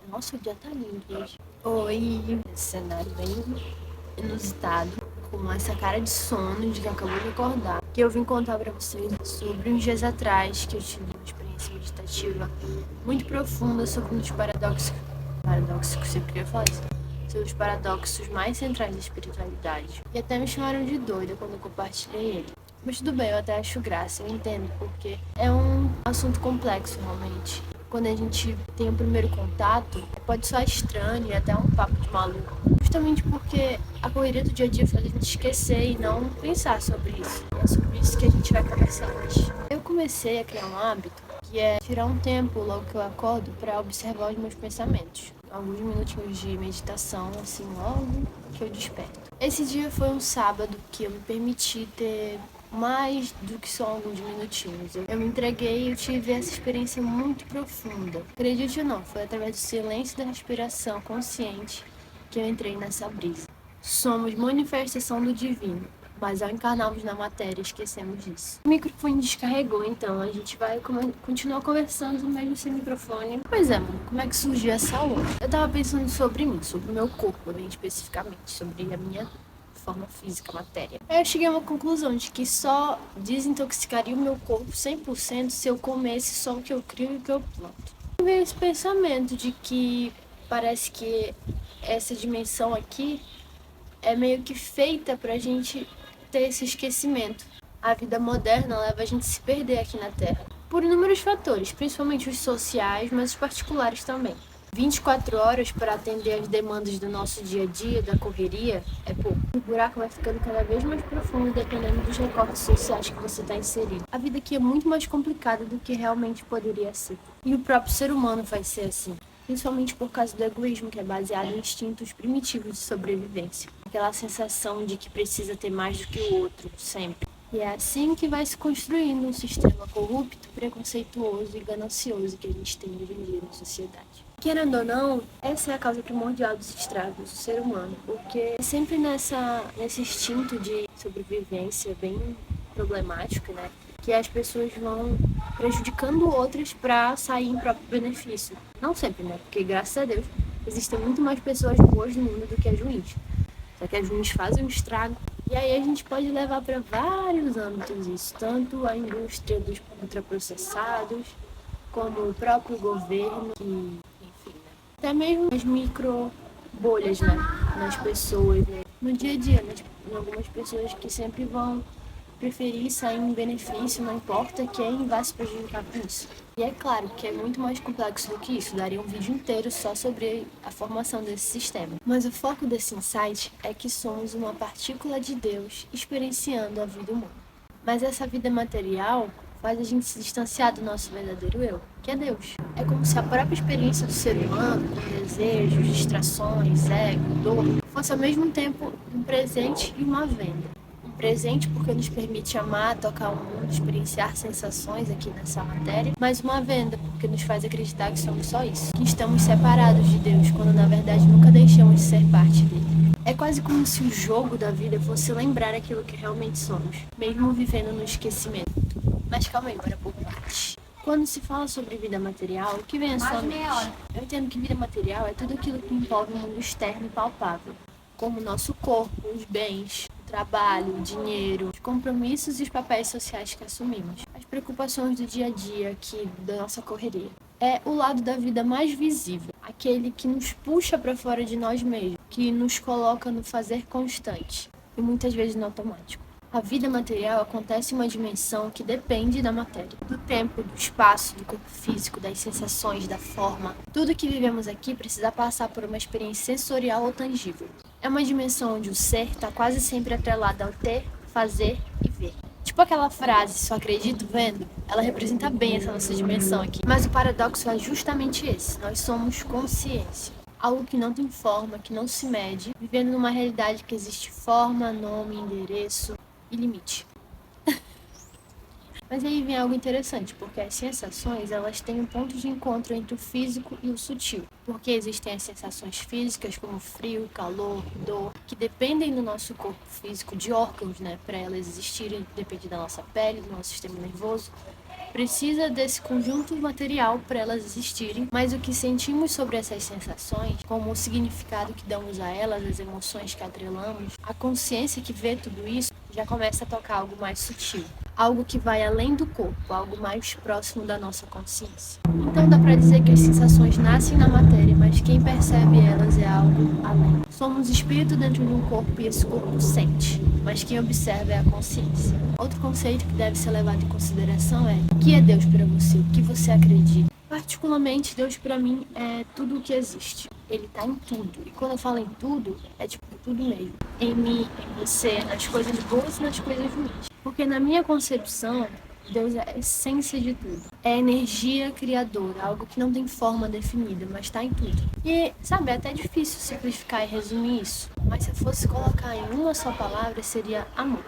Nossa, o dia tá lindo hoje. Oi, esse cenário bem inusitado, com essa cara de sono de que acabou de acordar. Que eu vim contar pra vocês sobre uns dias atrás que eu tive uma experiência meditativa muito profunda sobre um dos paradoxos, eu queria falar isso, sobre os paradoxos mais centrais da espiritualidade. E até me chamaram de doida quando eu compartilhei ele. Mas tudo bem, eu até acho graça, eu entendo, porque é um assunto complexo realmente. Quando a gente tem o primeiro contato, pode soar estranho e até um papo de maluco. Justamente porque a correria do dia a dia faz a gente esquecer e não pensar sobre isso. E é sobre isso que a gente vai conversar hoje. Eu comecei a criar um hábito que é tirar um tempo logo que eu acordo para observar os meus pensamentos. Alguns minutinhos de meditação, assim, logo que eu desperto. Esse dia foi um sábado que eu me permiti ter mais do que só alguns minutinhos. Eu me entreguei e eu tive essa experiência muito profunda. Acredite ou não, foi através do silêncio e da respiração consciente que eu entrei nessa brisa. Somos manifestação do divino, mas ao encarnarmos na matéria, esquecemos disso. O microfone descarregou, então a gente vai continuar conversando mesmo sem microfone. Pois é, mano, como é que surgiu essa aula? Eu tava pensando sobre mim, sobre o meu corpo, bem especificamente, sobre a minha forma física, matéria. Aí eu cheguei a uma conclusão de que só desintoxicaria o meu corpo 100% se eu comesse só o que eu crio e o que eu planto. Veio esse pensamento de que parece que essa dimensão aqui é meio que feita pra gente ter esse esquecimento. A vida moderna leva a gente a se perder aqui na Terra. Por inúmeros fatores, principalmente os sociais, mas os particulares também. 24 horas para atender as demandas do nosso dia a dia, da correria, é pouco. O buraco vai ficando cada vez mais profundo dependendo dos recortes sociais que você está inserido. A vida aqui é muito mais complicada do que realmente poderia ser. E o próprio ser humano vai ser assim. Principalmente por causa do egoísmo, que é baseado em instintos primitivos de sobrevivência. Aquela sensação de que precisa ter mais do que o outro, sempre. E é assim que vai se construindo um sistema corrupto, preconceituoso e ganancioso que a gente tem hoje em dia na sociedade. Querendo ou não, essa é a causa primordial dos estragos do ser humano, porque é sempre nesse instinto de sobrevivência bem problemático, né, que as pessoas vão prejudicando outras para sair em próprio benefício. Não sempre, né, porque graças a Deus existem muito mais pessoas boas no mundo do que as ruins. Só que as ruins fazem um estrago. E aí a gente pode levar para vários âmbitos isso, tanto a indústria dos ultraprocessados, como o próprio governo, que, enfim, né? Até mesmo as micro bolhas, né, nas pessoas, né? No dia a dia, né? Em algumas pessoas que sempre vão preferir sair em benefício, não importa quem vai se prejudicar com isso. E é claro que é muito mais complexo do que isso, daria um vídeo inteiro só sobre a formação desse sistema. Mas o foco desse insight é que somos uma partícula de Deus experienciando a vida humana. Mas essa vida material faz a gente se distanciar do nosso verdadeiro eu, que é Deus. É como se a própria experiência do ser humano, com desejos, distrações, ego, dor, fosse ao mesmo tempo um presente e uma venda. Presente porque nos permite amar, tocar o mundo, experienciar sensações aqui nessa matéria, mas uma venda porque nos faz acreditar que somos só isso, que estamos separados de Deus, quando na verdade nunca deixamos de ser parte dele. É quase como se o jogo da vida fosse lembrar aquilo que realmente somos, mesmo vivendo no esquecimento. Mas calma aí, bora por parte. Quando se fala sobre vida material, o que vem à sua mente? Eu entendo que vida material é tudo aquilo que envolve o mundo externo e palpável, como o nosso corpo, os bens, o trabalho, o dinheiro, os compromissos e os papéis sociais que assumimos, as preocupações do dia a dia aqui, da nossa correria. É o lado da vida mais visível, aquele que nos puxa para fora de nós mesmos, que nos coloca no fazer constante e muitas vezes no automático. A vida material acontece em uma dimensão que depende da matéria, do tempo, do espaço, do corpo físico, das sensações, da forma. Tudo que vivemos aqui precisa passar por uma experiência sensorial ou tangível. É uma dimensão onde o ser está quase sempre atrelado ao ter, fazer e ver. Tipo aquela frase, só acredito vendo, ela representa bem essa nossa dimensão aqui. Mas o paradoxo é justamente esse, nós somos consciência. Algo que não tem forma, que não se mede, vivendo numa realidade que existe forma, nome, endereço e limite. Mas aí vem algo interessante, porque as sensações, elas têm um ponto de encontro entre o físico e o sutil. Porque existem as sensações físicas, como frio, calor, dor, que dependem do nosso corpo físico, de órgãos, né? Para elas existirem, depende da nossa pele, do nosso sistema nervoso, precisa desse conjunto material para elas existirem, mas o que sentimos sobre essas sensações, como o significado que damos a elas, as emoções que atrelamos, a consciência que vê tudo isso, já começa a tocar algo mais sutil. Algo que vai além do corpo, algo mais próximo da nossa consciência. Então dá para dizer que as sensações nascem na matéria, mas quem percebe elas é algo além. Somos espírito dentro de um corpo e esse corpo sente, mas quem observa é a consciência. Outro conceito que deve ser levado em consideração é: o que é Deus para você? O que você acredita? Particularmente, Deus para mim é tudo o que existe. Ele está em tudo. E quando eu falo em tudo, é tipo tudo mesmo. Em mim, em você, nas coisas boas e nas coisas ruins. Porque na minha concepção, Deus é a essência de tudo. É a energia criadora, algo que não tem forma definida, mas está em tudo. E, sabe, é até difícil simplificar e resumir isso. Mas se eu fosse colocar em uma só palavra, seria amor.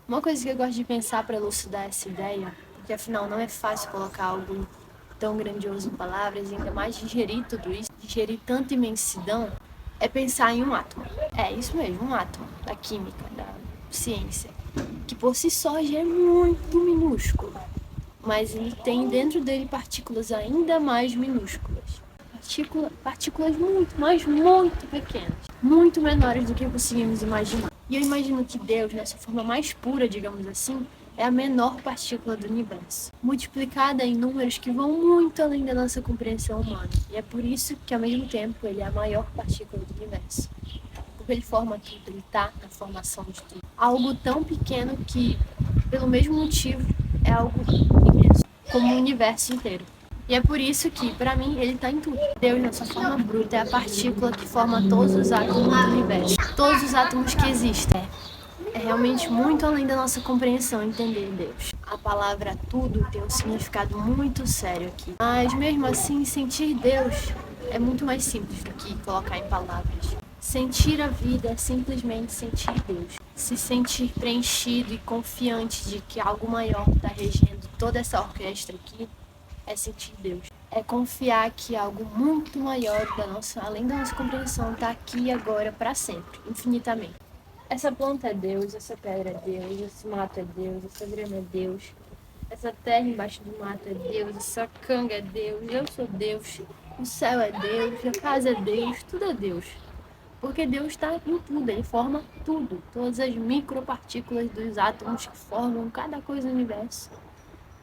Uma coisa que eu gosto de pensar para elucidar essa ideia, porque afinal não é fácil colocar algo tão grandioso em palavras, e ainda mais digerir tudo isso, digerir tanta imensidão, é pensar em um átomo. É isso mesmo, um átomo da química, da ciência, que por si só já é muito minúsculo, mas ele tem dentro dele partículas ainda mais minúsculas. Partículas muito, mas muito pequenas, muito menores do que conseguimos imaginar. E eu imagino que Deus, na sua forma mais pura, digamos assim, é a menor partícula do universo, multiplicada em números que vão muito além da nossa compreensão humana. E é por isso que, ao mesmo tempo, ele é a maior partícula do universo. Porque ele forma tudo, ele está na formação de tudo. Algo tão pequeno que, pelo mesmo motivo, é algo imenso, como o universo inteiro. E é por isso que, para mim, ele está em tudo. Deus, na sua forma bruta, é a partícula que forma todos os átomos do universo. Todos os átomos que existem. É realmente muito além da nossa compreensão entender Deus. A palavra tudo tem um significado muito sério aqui. Mas mesmo assim, sentir Deus é muito mais simples do que colocar em palavras. Sentir a vida é simplesmente sentir Deus. Se sentir preenchido e confiante de que algo maior está regendo toda essa orquestra aqui é sentir Deus. É confiar que algo muito maior além da nossa compreensão está aqui e agora para sempre, infinitamente. Essa planta é Deus, essa pedra é Deus, esse mato é Deus, essa grama é Deus, essa terra embaixo do mato é Deus, essa canga é Deus, eu sou Deus, o céu é Deus, a casa é Deus, tudo é Deus. Porque Deus está em tudo, ele forma tudo, todas as micropartículas dos átomos que formam cada coisa no universo.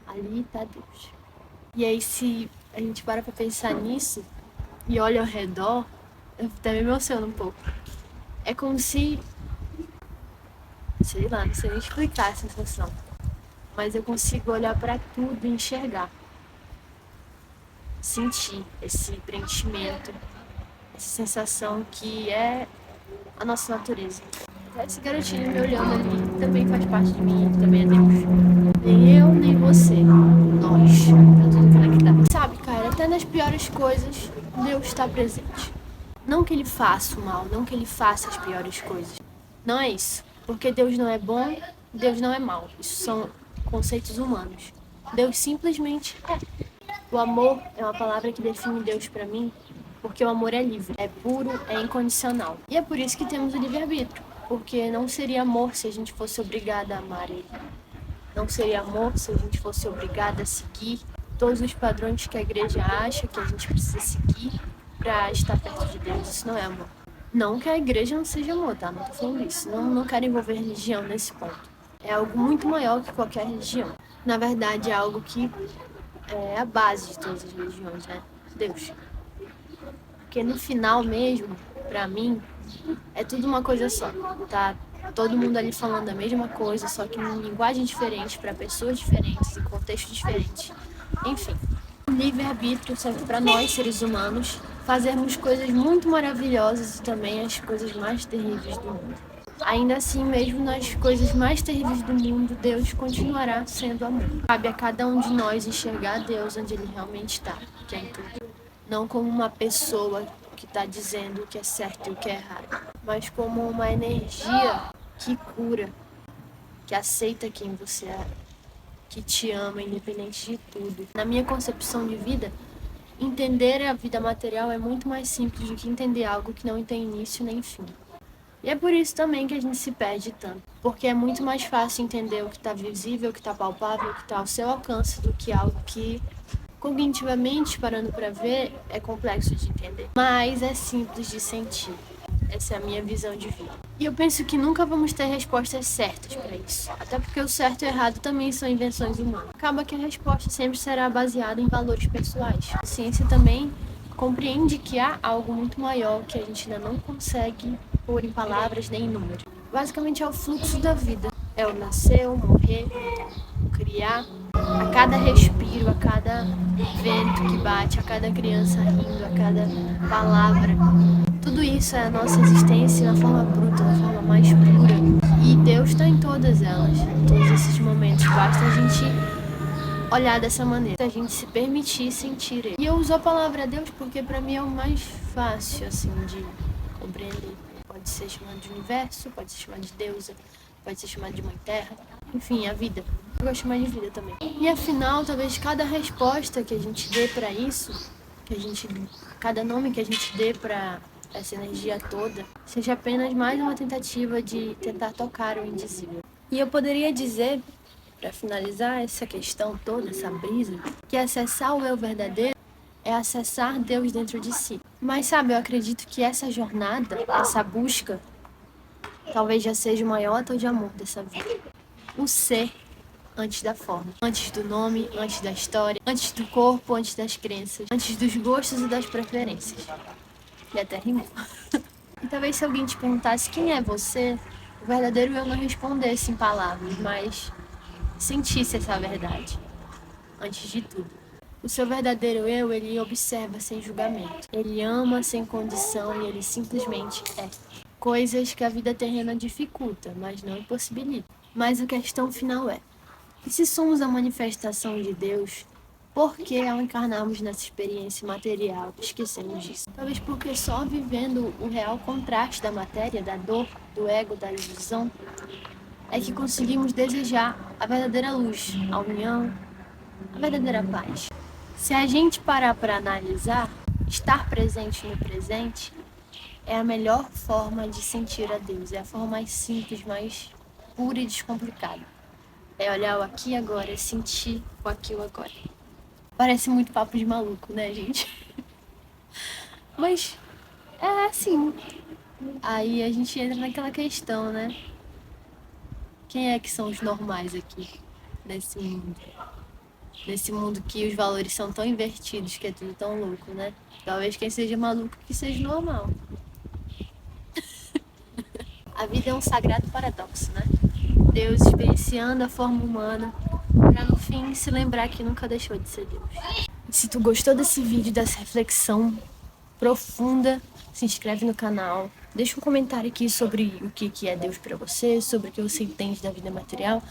Ali está Deus. E aí, se a gente para pensar nisso e olha ao redor, eu até me emociono um pouco. É como se, sei lá, não sei nem explicar a sensação, mas eu consigo olhar para tudo e enxergar, sentir esse preenchimento, essa sensação que é a nossa natureza. Esse garotinho me olhando ali também faz parte de mim, também é Deus. Nem eu, nem você, nós, tá tudo conectado. Sabe, cara, até nas piores coisas, Deus está presente. Não que ele faça o mal, não que ele faça as piores coisas. Não é isso. Porque Deus não é bom, Deus não é mal. Isso são conceitos humanos. Deus simplesmente é. O amor é uma palavra que define Deus pra mim, porque o amor é livre, é puro, é incondicional. E é por isso que temos o livre-arbítrio. Porque não seria amor se a gente fosse obrigada a amar ele. Não seria amor se a gente fosse obrigada a seguir todos os padrões que a igreja acha que a gente precisa seguir para estar perto de Deus. Isso não é amor. Não que a igreja não seja amor, tá? Não tô falando isso. Não quero envolver religião nesse ponto. É algo muito maior que qualquer religião. Na verdade, é algo que é a base de todas as religiões, né? Deus. Porque no final mesmo, pra mim, é tudo uma coisa só, tá? Todo mundo ali falando a mesma coisa, só que em linguagem diferente, para pessoas diferentes, em contextos diferentes. Enfim, o livre-arbítrio serve para nós, seres humanos, fazermos coisas muito maravilhosas e também as coisas mais terríveis do mundo. Ainda assim, mesmo nas coisas mais terríveis do mundo, Deus continuará sendo amor. Cabe a cada um de nós enxergar Deus onde Ele realmente está, que é em tudo. Não como uma pessoa que está dizendo o que é certo e o que é errado, mas como uma energia que cura, que aceita quem você é, que te ama independente de tudo. Na minha concepção de vida, entender a vida material é muito mais simples do que entender algo que não tem início nem fim. E é por isso também que a gente se perde tanto. Porque é muito mais fácil entender o que está visível, o que está palpável, o que está ao seu alcance, do que algo que, cognitivamente, parando para ver, é complexo de entender. Mas é simples de sentir. Essa é a minha visão de vida. E eu penso que nunca vamos ter respostas certas para isso. Até porque o certo e o errado também são invenções humanas. Acaba que a resposta sempre será baseada em valores pessoais. A ciência também compreende que há algo muito maior que a gente ainda não consegue pôr em palavras nem em números. Basicamente é o fluxo da vida. É o nascer, o morrer, o criar. A cada respiro, a cada vento que bate, a cada criança rindo, a cada palavra. Tudo isso é a nossa existência na forma bruta, na forma mais pura. E Deus está em todas elas, em todos esses momentos. Basta a gente olhar dessa maneira, a gente se permitir sentir ele. E eu uso a palavra Deus porque para mim é o mais fácil, assim, de compreender. Pode ser chamado de universo, pode ser chamado de deusa, pode ser chamado de mãe terra. Enfim, a vida. Eu gosto de chamar de vida também. E afinal, talvez cada resposta que a gente dê para isso, cada nome que a gente dê para essa energia toda, seja apenas mais uma tentativa de tentar tocar o indizível. E eu poderia dizer, para finalizar essa questão toda, essa brisa, que acessar o eu verdadeiro é acessar Deus dentro de si. Mas sabe, eu acredito que essa jornada, essa busca, talvez já seja o maior ato de amor dessa vida. O ser antes da forma, antes do nome, antes da história, antes do corpo, antes das crenças, antes dos gostos e das preferências. E até rimou. E talvez se alguém te perguntasse quem é você, o verdadeiro eu não respondesse em palavras, mas sentisse essa verdade, antes de tudo. O seu verdadeiro eu, ele observa sem julgamento. Ele ama sem condição e ele simplesmente é. Coisas que a vida terrena dificulta, mas não impossibilita. Mas a questão final é, e se somos a manifestação de Deus, por que ao encarnarmos nessa experiência material esquecemos disso? Talvez porque só vivendo o real contraste da matéria, da dor, do ego, da ilusão, é que conseguimos desejar a verdadeira luz, a união, a verdadeira paz. Se a gente parar para analisar, estar presente no presente é a melhor forma de sentir a Deus, é a forma mais simples, mais pura e descomplicada. É olhar o aqui e agora, é sentir o aqui e o agora. Parece muito papo de maluco, né, gente? Mas é assim. Aí a gente entra naquela questão, né? Quem é que são os normais aqui nesse mundo? Nesse mundo que os valores são tão invertidos, que é tudo tão louco, né? Talvez quem seja maluco que seja normal. A vida é um sagrado paradoxo, né? Deus experienciando a forma humana para no fim se lembrar que nunca deixou de ser Deus. E se tu gostou desse vídeo, dessa reflexão profunda, se inscreve no canal, deixa um comentário aqui sobre o que é Deus para você, sobre o que você entende da vida material.